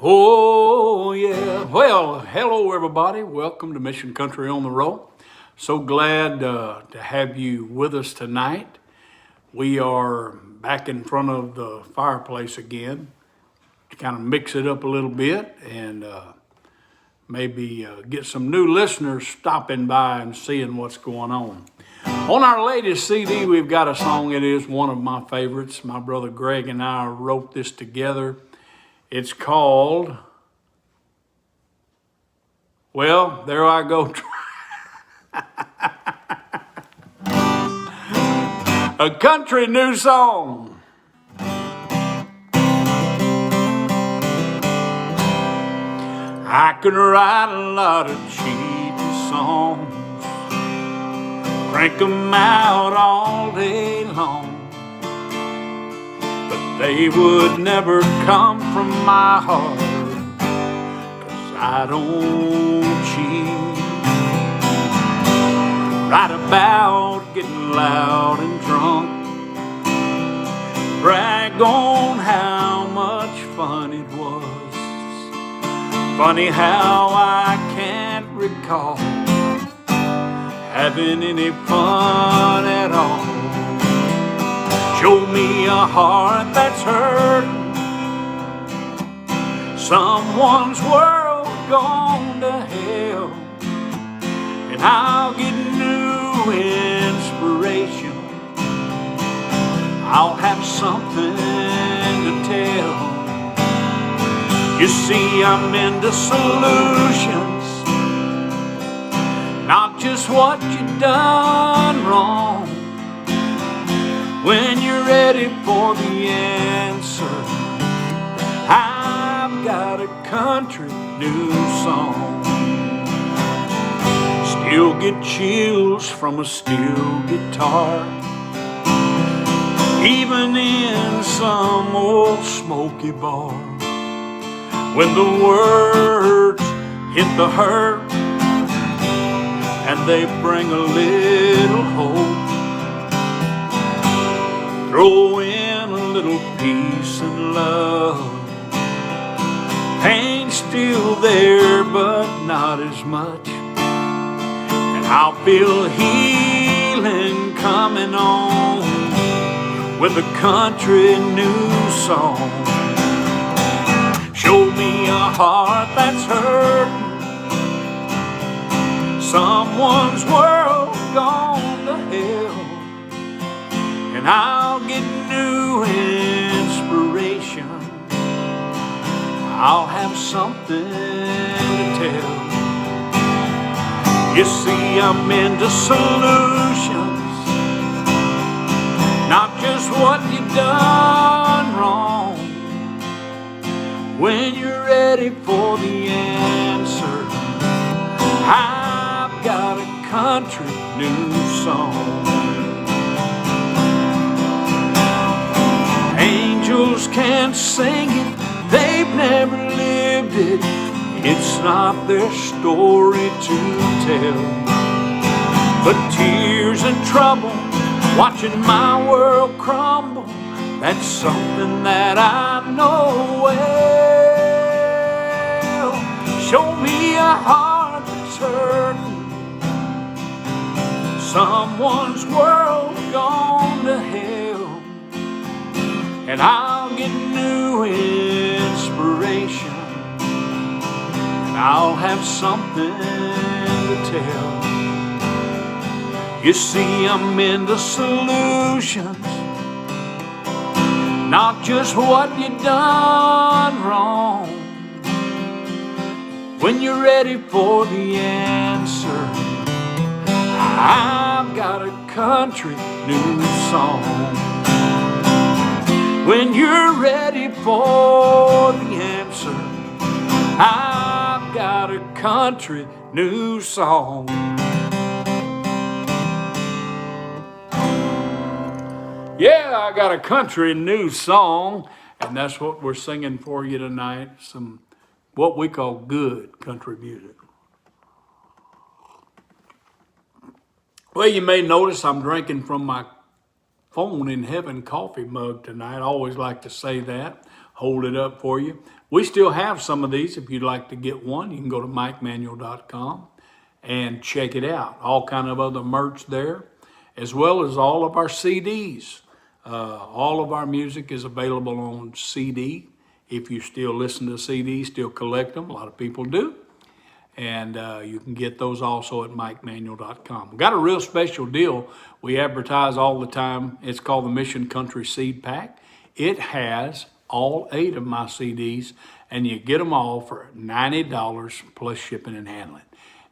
Oh, yeah. Well, hello, everybody. Welcome to Mission Country on the Roll. So glad to have you with us tonight. We are back in front of the fireplace again to kind of mix it up a little bit and maybe get some new listeners stopping by and seeing what's going on. On our latest CD, we've got a song. It is one of my favorites. My brother Greg and I wrote this together. It's called, well, there I go. A country new song. I can write a lot of cheesy songs, crank 'em out all day long, but they would never come from my heart, 'cause I don't cheat. Write about getting loud and drunk, brag on how much fun it was. Funny how I can't recall having any fun at all. Show me a heart that's hurting, someone's world gone to hell, and I'll get new inspiration. I'll have something to tell. You see, I'm into solutions, not just what you done wrong. When you're ready for the answer, I've got a country new song. Still get chills from a steel guitar, even in some old smoky bar. When the words hit the hurt and they bring a little hope, throw in a little peace and love. Pain's still there, but not as much, and I'll feel healing coming on with a country new song. Show me a heart that's hurting, someone's world gone to hell, and I'll get new inspiration. I'll have something to tell. You see, I'm into solutions, not just what you done wrong. When you're ready for the answer, I've got a country new song. Angels can't sing it, they've never lived it. It's not their story to tell. But tears and trouble, watching my world crumble, that's something that I know well. Show me a heart that's hurting, someone's world gone to hell, and I'll get new inspiration, and I'll have something to tell. You see, I'm into solutions, not just what you done wrong. When you're ready for the answer, I've got a country new song. When you're ready for the answer, I've got a country new song. Yeah, I got a country new song, and that's what we're singing for you tonight. Some what we call good country music. Well, you may notice I'm drinking from my phone in heaven coffee mug tonight. I always like to say that. hold it up for you. We still have some of these. If you'd like to get one, you can go to MikeManuel.com and check it out. All kind of other merch there, as well as all of our CDs. All of our music is available on CD. If you still listen to CDs, still collect them, a lot of people do. And you can get those also at MikeManuel.com. Got a real special deal we advertise all the time. It's called the Mission Country Seed Pack. It has all 8 of my CDs, and you get them all for $90 plus shipping and handling.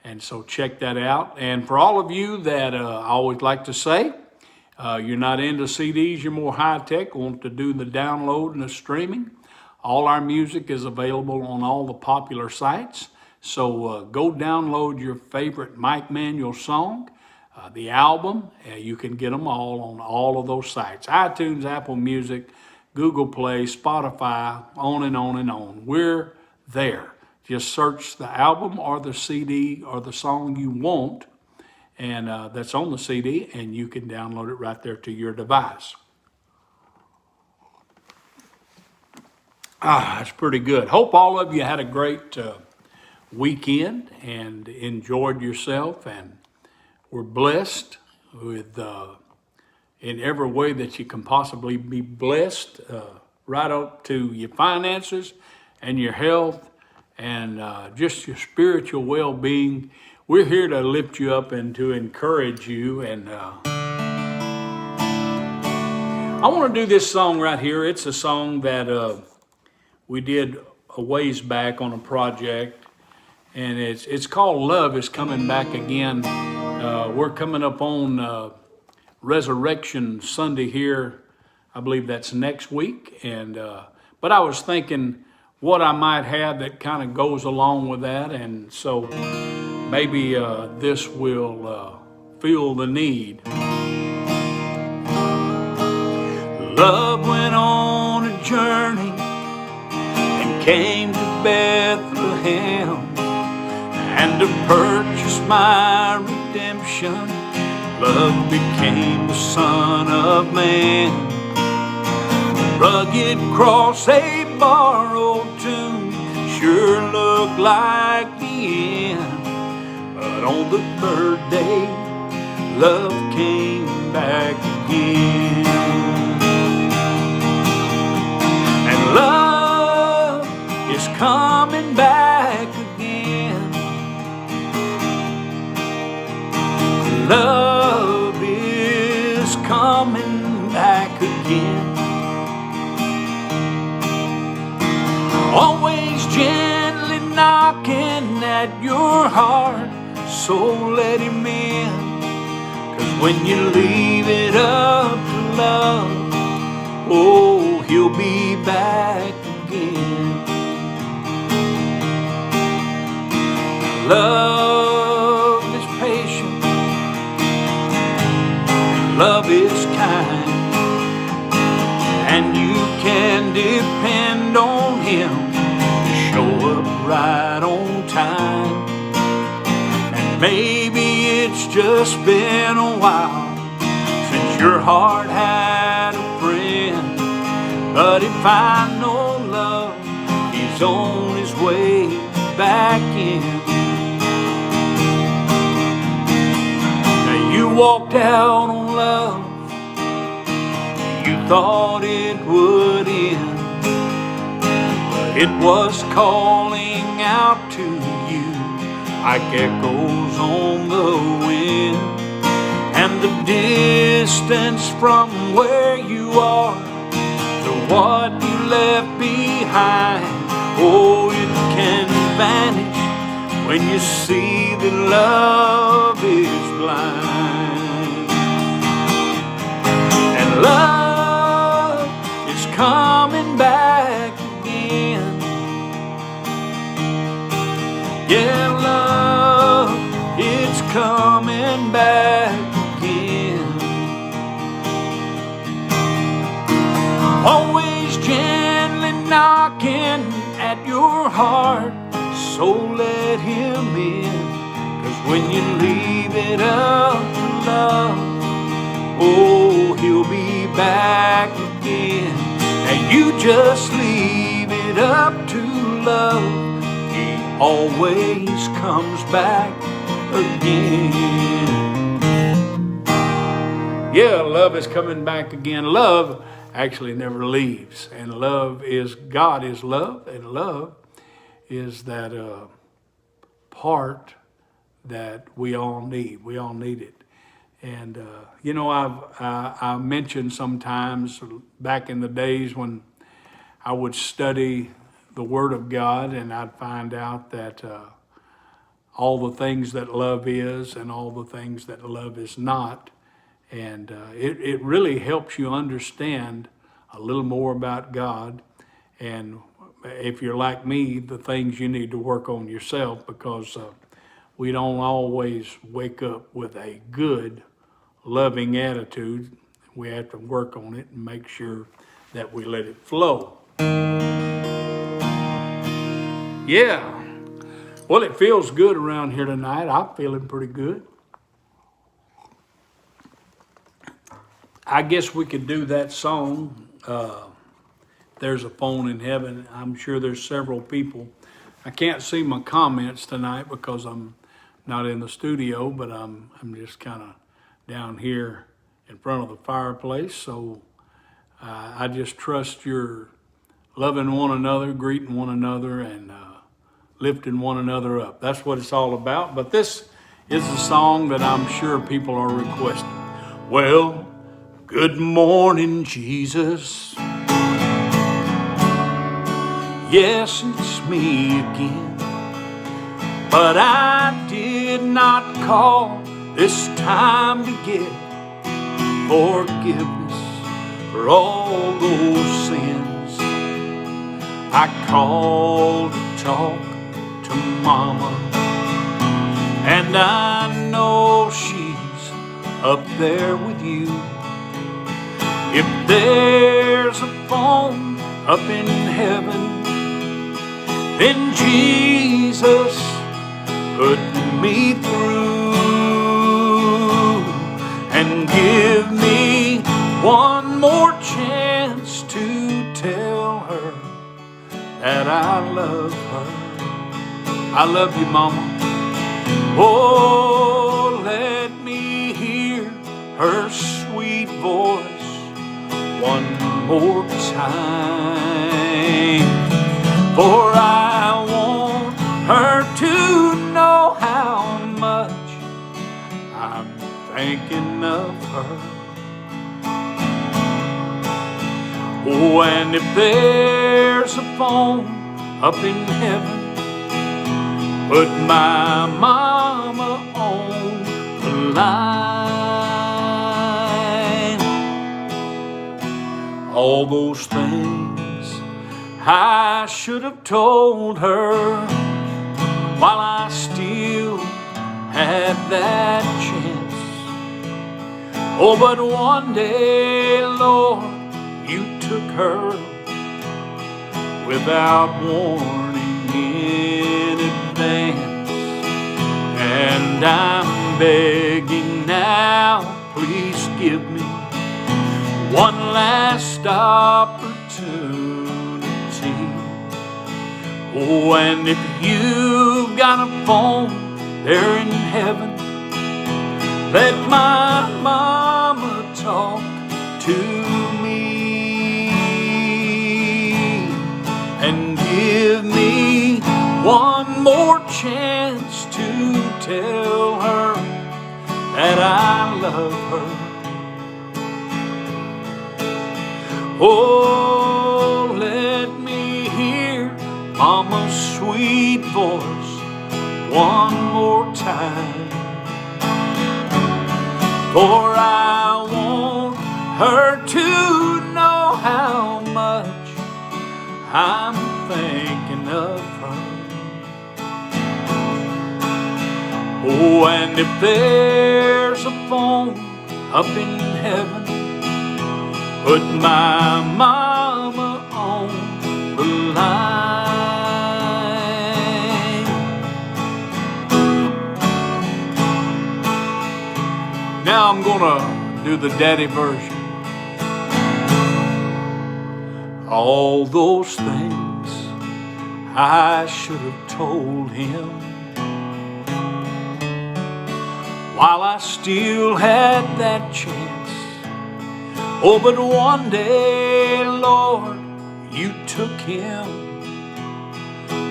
And so check that out. And for all of you that I always like to say, you're not into CDs, you're more high-tech, want to do the download and the streaming, all our music is available on all the popular sites. So go download your favorite Mike Manuel song, the album. You can get them all on all of those sites. iTunes, Apple Music, Google Play, Spotify, on and on and on. We're there. Just search the album or the CD or the song you want, and that's on the CD, and you can download it right there to your device. That's pretty good. Hope all of you had a great weekend and enjoyed yourself, and were blessed with in every way that you can possibly be blessed, right up to your finances and your health and just your spiritual well-being. We're here to lift you up and to encourage you. And I want to do this song right here. It's a song that we did a ways back on a project, and it's called Love Is Coming Back Again. We're coming up on Resurrection Sunday here. I believe that's next week. And but I was thinking what I might have that kind of goes along with that, and so maybe this will feel the need. Love went on a journey and came to Bethlehem, and to purchase my redemption, love became the Son of Man. The rugged cross, a borrowed tomb, sure looked like the end. But on the third day, love came back again. And love is coming back again. Love is coming back again. Always gently knocking at your heart, so let him in. 'Cause when you leave it up to love, oh, he'll be back again. Love is patient, love is kind, and you can depend on him to show up right on time. And maybe it's just been a while since your heart had a friend, but if I know love, he's on his way back in. Now you walked out on love, you thought it would end, but it was calling out to you like echoes on the wind. And the distance from where you are to what you left behind, oh, it can vanish when you see that love is blind. And love is coming back again. Yeah, love, it's coming back again. Always gently knocking at your heart, so let him in. 'Cause when you leave it up to love, oh, he'll be back again. and you just leave it up to love, he always comes back again. Yeah, love is coming back again. Love actually never leaves, and love is, God is love, and love is that part that we all need. We all need it. And you know, I mentioned sometimes back in the days when I would study the Word of God, and I'd find out that all the things that love is and all the things that love is not. And it really helps you understand a little more about God. And if you're like me, the things you need to work on yourself, because we don't always wake up with a good, loving attitude. We have to work on it and make sure that we let it flow. Yeah. Well, it feels good around here tonight. I'm feeling pretty good. I guess we could do that song, There's a Phone in Heaven. I'm sure there's several people. I can't see my comments tonight because I'm not in the studio, but I'm just kind of down here in front of the fireplace. So I just trust you're loving one another, greeting one another, and lifting one another up. That's what it's all about. But this is a song that I'm sure people are requesting. Well, good morning, Jesus. Yes, it's me again. But I did not call this time to get forgiveness for all those sins. I called to talk to Mama, and I know she's up there with you. If there's a phone up in heaven, then Jesus put me through and give me one more chance to tell her that I love her. I love you, Mama. Oh, let me hear her sweet voice one more time, for I want her to know how much I'm thinking of her. Oh, and if there's a phone up in heaven, put my mama on the line. All those things I should have told her while I still had that chance. Oh, but one day, Lord, you took her without warning in advance. And I'm begging now, please give me one last opportunity. Oh, and if you've got a phone there in heaven, let my mama talk to me and give me one more chance to tell her that I love her. Oh, let me hear Mama's sweet voice one more time, for I want her to know how much I'm thinking of her. Oh, and if there's a phone up in heaven, put my mama on the line. Now I'm gonna do the daddy version. all those things I should have told him while I still had that chance. Oh, but one day, Lord, you took him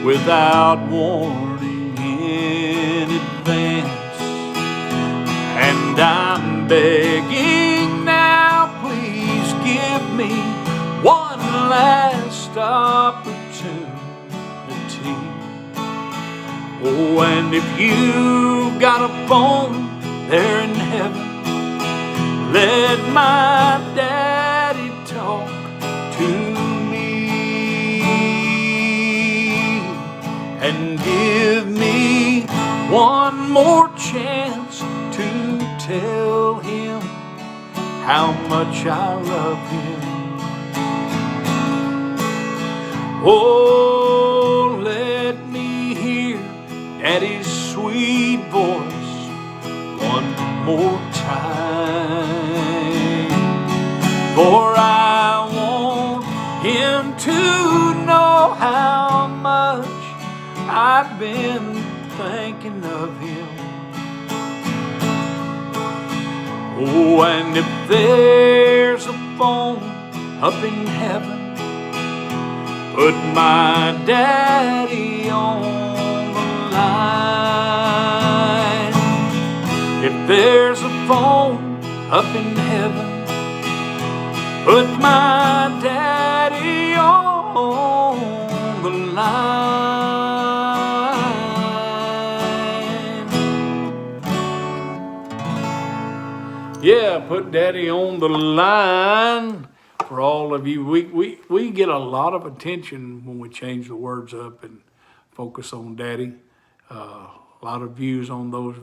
without warning in advance. And I'm begging now, please give me one last opportunity. Oh, and if you've got a phone there in heaven, let my daddy talk to me and give me one more chance to tell him how much I love him. Oh, let me hear Daddy's sweet voice one more time, for I want him to know how much I've been thinking of him. Oh, and if there's a phone up in heaven, put my daddy on the line. If there's a phone up in heaven, put my daddy on the line. Yeah, put daddy on the line. For all of you, we get a lot of attention when we change the words up and focus on daddy. A lot of views on those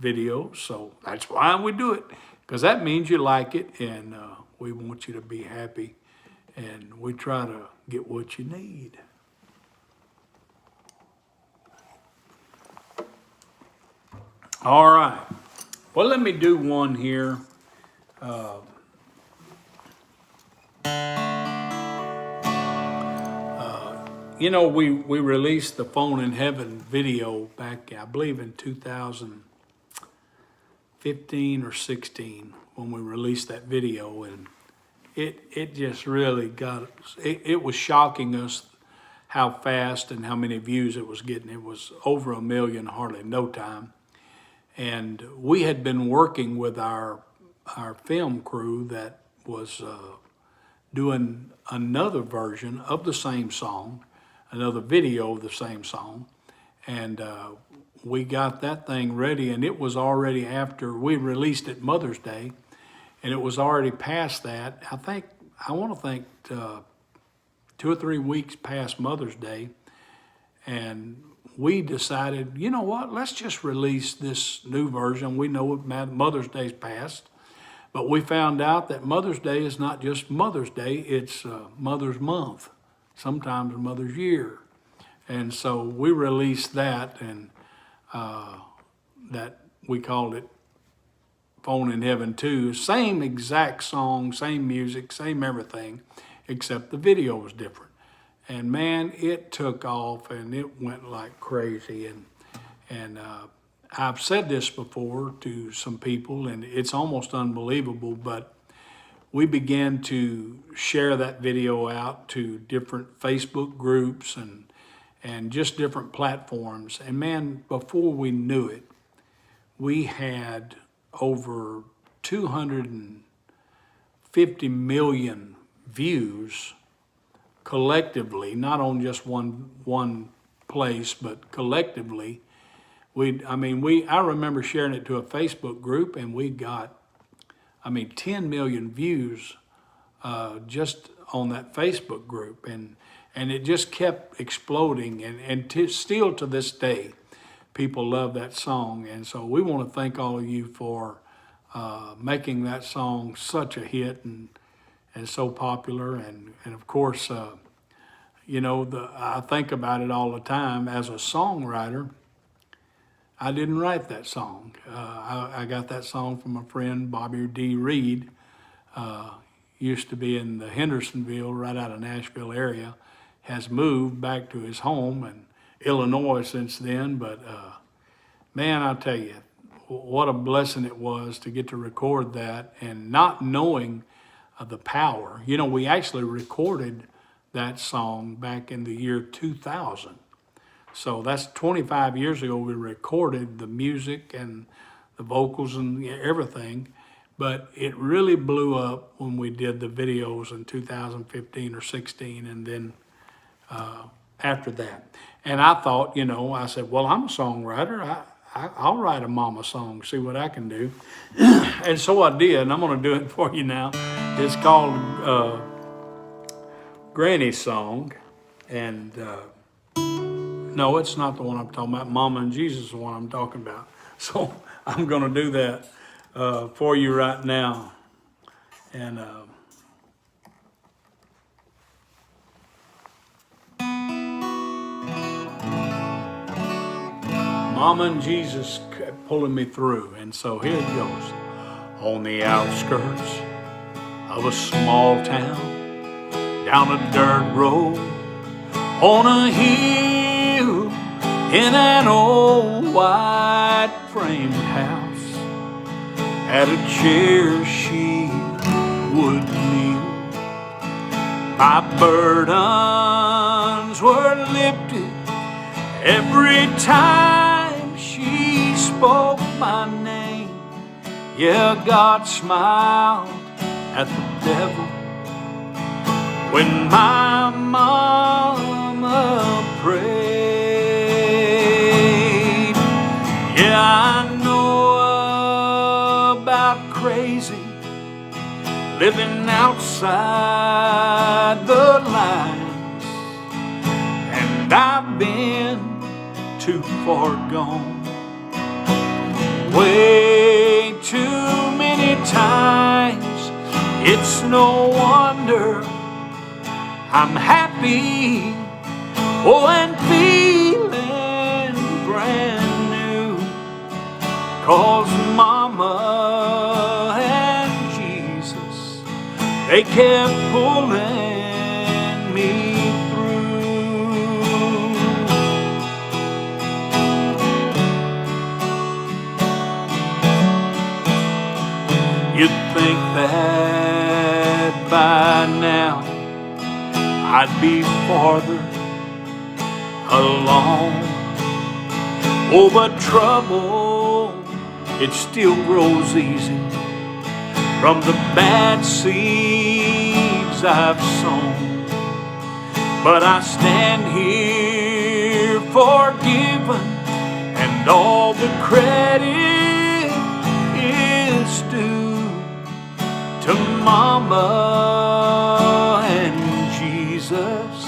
videos, so that's why we do it, because that means you like it, and we want you to be happy, and we try to get what you need. All right, well, let me do one here. You know, we released the Phone in Heaven video back, I believe, in 2015 or 16 when we released that video, and it just really got, it was shocking us how fast and how many views it was getting. It was over 1 million, hardly no time. And we had been working with our film crew that was doing another version of the same song, another video of the same song, and we got that thing ready, and it was already after we released it Mother's Day, and it was already past that. I want to think 2 or 3 weeks past Mother's Day, and we decided, you know what, let's just release this new version. We know Mother's Day's passed, but we found out that Mother's Day is not just Mother's Day, it's Mother's Month, sometimes Mother's Year. And so we released that, and that we called it Phone in Heaven 2. Same exact song, same music, same everything, except the video was different. And man, it took off, and it went like crazy. And I've said this before to some people, and it's almost unbelievable, but we began to share that video out to different Facebook groups and just different platforms. And man, before we knew it, we had over 250 million views collectively, not on just one place, but collectively. I remember sharing it to a Facebook group, and we got 10 million views just on that Facebook group, and it just kept exploding, and still to this day, people love that song. And so we want to thank all of you for making that song such a hit and so popular, and of course, I think about it all the time. As a songwriter, I didn't write that song. I got that song from a friend, Bobby D. Reed. used to be in the Hendersonville, right out of Nashville area, has moved back to his home in Illinois since then. But man, I tell you, what a blessing it was to get to record that, and not knowing the power. You know, we actually recorded that song back in the year 2000. So that's 25 years ago. We recorded the music and the vocals and everything, but it really blew up when we did the videos in 2015 or 16, and then after that. And I thought, you know, I said, well, I'm a songwriter. I'll write a mama song, see what I can do. And so I did, and I'm going to do it for you now. It's called Granny's Song, and no, it's not the one I'm talking about. Mama and Jesus is the one I'm talking about. So I'm going to do that for you right now. And Mama and Jesus kept pulling me through. And so here it goes. On the outskirts of a small town, down a dirt road, on a hill, in an old white framed house, at a chair she would kneel. My burdens were lifted every time she spoke my name. Yeah, God smiled at the devil when my mama prayed. Yeah, I know about crazy living outside the lines, and I've been too far gone, way too many times. It's no wonder I'm happy, oh, and feeling brand new, 'cause Mama and Jesus, they kept pulling me through. You'd think that by now I'd be farther along. Oh, but trouble, it still grows easy from the bad seeds I've sown. But I stand here forgiven, and all the credit is due to Mama and Jesus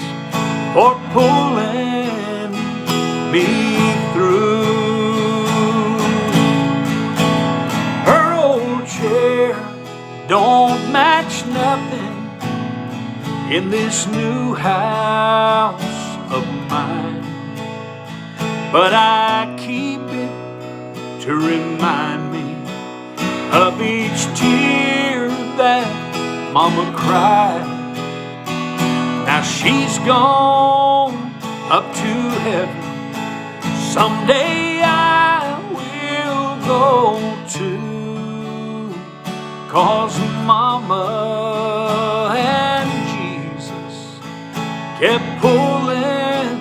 for pulling me through. Her old chair don't match nothing in this new house of mine, but I keep it to remind me of each tear that Mama cried. Now she's gone up to heaven. Someday I will go too, 'cause Mama and Jesus kept pulling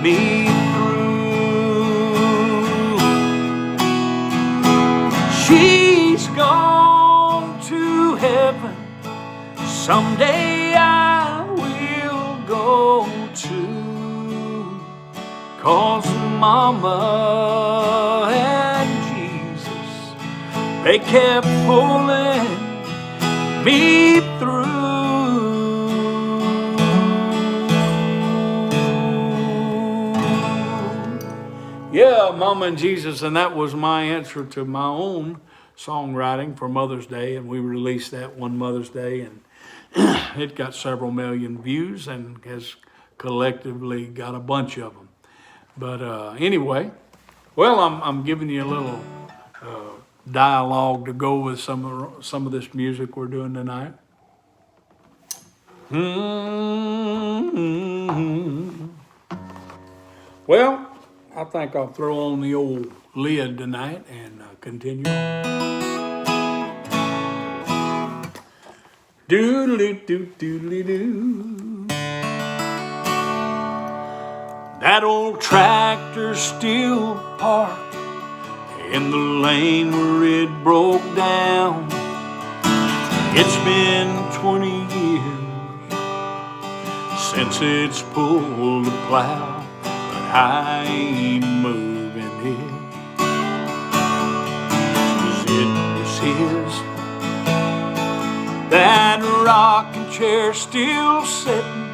me through. She's gone to heaven. Someday I will go too, 'cause Mama and Jesus, they kept pulling me through. Yeah, Mama and Jesus, and that was my answer to my own songwriting for Mother's Day, and we released that one Mother's Day, and it got several million views and has collectively got a bunch of them. But anyway, well, I'm giving you a little dialogue to go with some of this music we're doing tonight. Mm-hmm. Well, I think I'll throw on the old lid tonight and continue. Doodly doo doodly doo. That old tractor still parked in the lane where it broke down. It's been 20 years since it's pulled the plow, but I ain't moving it. 'Cause it was his. That rocking chair still sitting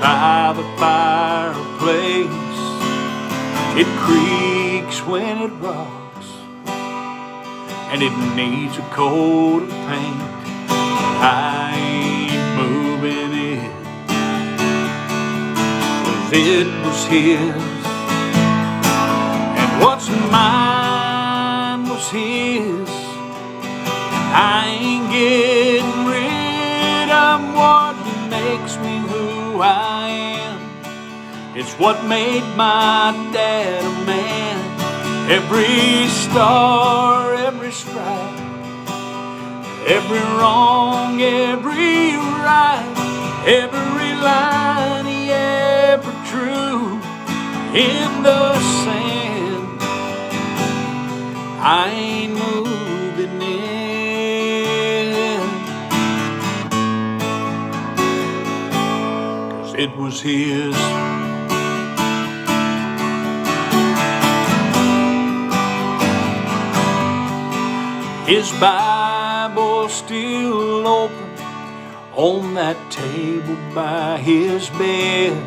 by the fireplace. It creaks when it rocks, and it needs a coat of paint. I ain't moving it, 'cause it was his, and what's mine was his. I ain't getting rid of what makes me who I am. It's what made my dad a man. Every star, every stripe, every wrong, every right, every line he ever drew in the sand. I ain't moving in, 'cause it was his. His Bible still open on that table by his bed.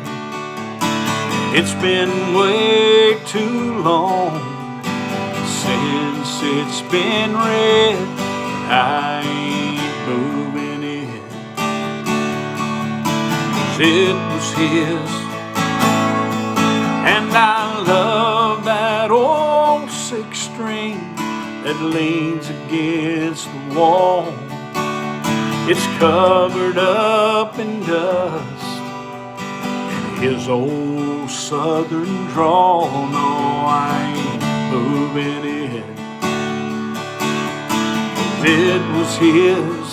It's been way too long since it's been read. I ain't moving it, 'cause it was his. And I love that old six string that leans against the wall. It's covered up in dust, and his old southern drawl. No, I ain't moving it, 'cause it was his,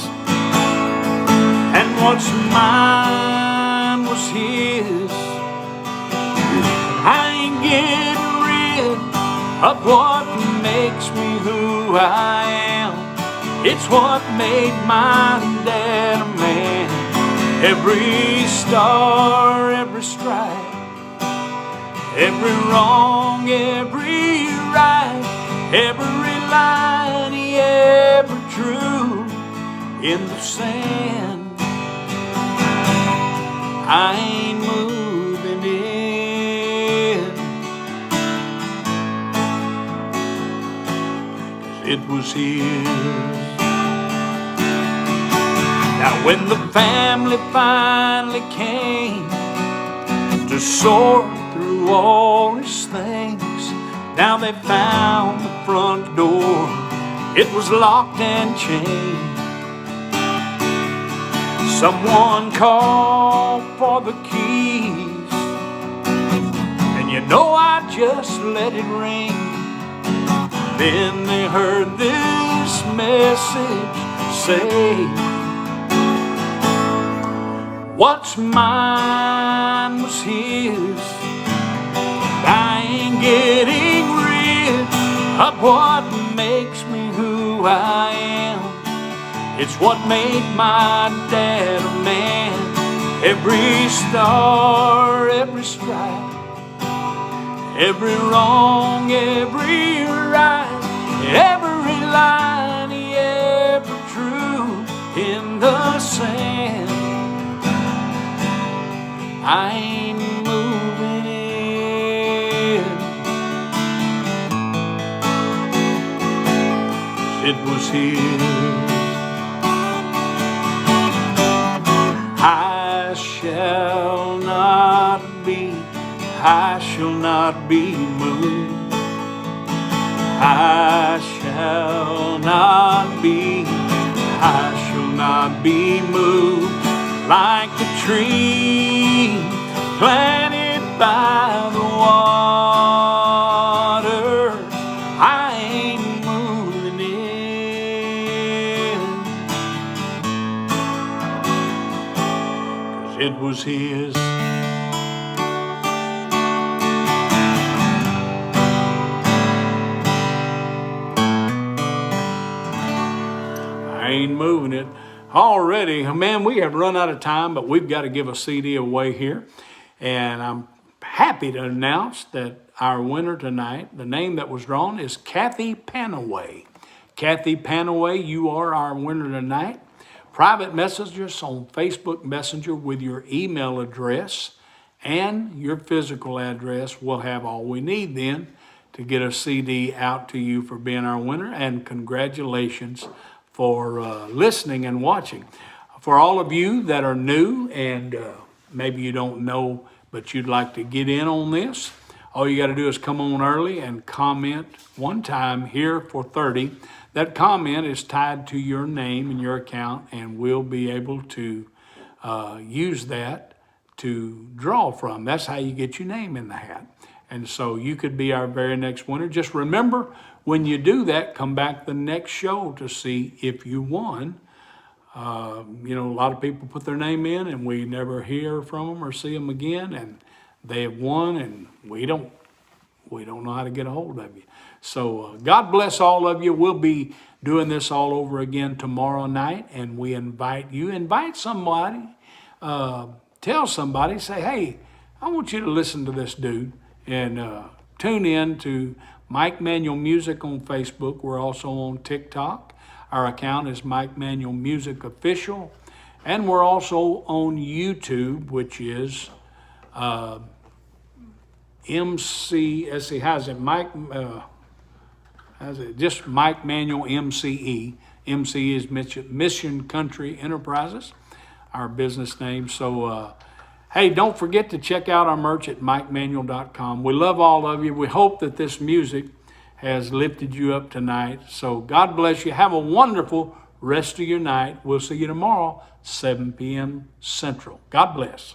and what's mine was his. I ain't getting rid of what makes me who I am. It's what made my dad a man. Every star, every stripe, every wrong, every right, every line he ever drew in the sand. I ain't moving in, it was his. Now when the family finally came to sort through all his things, now they found the front door, it was locked and chained. Someone called for the keys, and you know I just let it ring. Then they heard this message say, what's mine was his. I ain't getting rid of what makes me who I am. It's what made my dad a man. Every star, every stripe, every wrong, every right, every line he ever drew in the sand. I ain't moving in, 'cause it was his. I shall not be moved. I shall not be moved. like a tree planted by the water. I ain't moving in, 'cause it was his. I ain't moving it. Already, man, we have run out of time, but we've got to give a CD away here. And I'm happy to announce that our winner tonight, the name that was drawn is Kathy Panaway. Kathy Panaway, you are our winner tonight. Private message us on Facebook Messenger with your email address and your physical address. We'll have all we need then to get a CD out to you for being our winner. And congratulations for listening and watching. For all of you that are new and maybe you don't know, but you'd like to get in on this, all you got to do is come on early and comment one time here for 30. That comment is tied to your name and your account, and we'll be able to use that to draw from. That's how you get your name in the hat. And so you could be our very next winner. Just remember, when you do that, come back the next show to see if you won. A lot of people put their name in and we never hear from them or see them again, and they have won, and we don't know how to get a hold of you. So God bless all of you. We'll be doing this all over again tomorrow night, and we invite somebody, tell somebody, say, hey, I want you to listen to this dude, and tune in to Mike Manuel Music on Facebook. We're also on TikTok. Our account is Mike Manuel Music Official. And we're also on YouTube, which is MC, let's see, how's it, just Mike Manuel MCE. MCE is Mission Country Enterprises, our business name. So, hey, don't forget to check out our merch at MikeManuel.com. We love all of you. We hope that this music has lifted you up tonight. So God bless you. Have a wonderful rest of your night. We'll see you tomorrow, 7 p.m. Central. God bless.